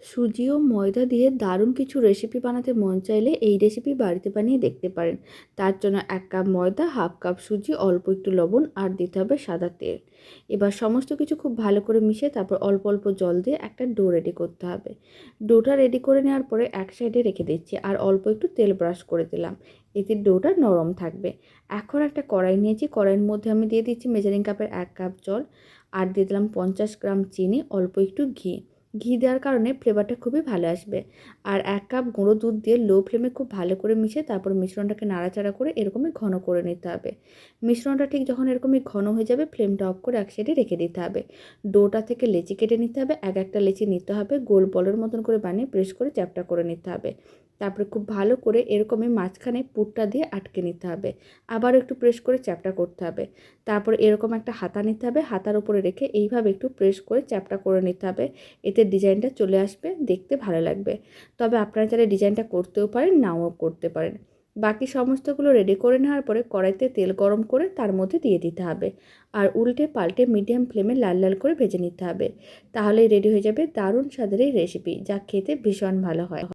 সুজি ও ময়দা দিয়ে দারুণ কিছু রেসিপি বানাতে মন চাইলে এই রেসিপি বাড়িতে বানিয়ে দেখতে পারেন। তার জন্য 1 কাপ ময়দা, হাফ কাপ সুজি, অল্প একটু লবণ আর দিতে হবে সাদা তেল। এবার সমস্ত কিছু খুব ভালো করে মিশিয়ে তারপর অল্প অল্প জল দিয়ে একটা ডো রেডি করতে হবে। ডোটা রেডি করে নেওয়ার পরে এক সাইডে রেখে দিচ্ছি আর অল্প একটু তেল ব্রাশ করে দিলাম, এতে ডোটা নরম থাকবে। এখন একটা কড়াই নিয়েছি, কড়াইয়ের মধ্যে আমি দিয়ে দিচ্ছি মেজারিং কাপের 1 কাপ জল আর দিয়ে দিলাম 50 গ্রাম চিনি, অল্প একটু ঘি। ঘি দেওয়ার কারণে ফ্লেভারটা খুবই ভালো আসবে। আর 1 কাপ গুঁড়ো দুধ দিয়ে লো ফ্লেমে খুব ভালো করে মিশিয়ে তারপর মিশ্রণটাকে নাড়াচাড়া করে এরকমই ঘন করে নিতে হবে। মিশ্রণটা ঠিক যখন এরকমই ঘন হয়ে যাবে ফ্লেমটা অফ করে এক সাইডে রেখে দিতে হবে। ডোটা থেকে লেচি কেটে নিতে হবে, এক একটা লেচি নিতে হবে, গোল বলের মতন করে বানিয়ে প্রেস করে চ্যাপ্টা করে নিতে হবে। তারপরে খুব ভালো করে এরকমই মাঝখানে পুরটা দিয়ে আটকে নিতে হবে, আবার একটু প্রেস করে চ্যাপ্টা করতে হবে। তারপর এরকম একটা হাতা নিতে হবে, হাতার উপরে রেখে এইভাবে একটু প্রেস করে চ্যাপ্টা করে নিতে হবে। এতে ডিজাইনটা চলে আসবে, দেখতে ভালো লাগবে। তবে আপনারা চাইলে ডিজাইনটা করতেও পারেন, নাও করতে পারেন। বাকি সমস্তগুলো রেডি করে নেওয়ার পরে কড়াইতে তেল গরম করে তার মধ্যে দিয়ে দিতে হবে আর উল্টে পাল্টে মিডিয়াম ফ্লেমে লাল লাল করে ভেজে নিতে হবে। তাহলেই রেডি হয়ে যাবে দারুণ স্বাদের এই রেসিপি, যা খেতে ভীষণ ভালো হয়।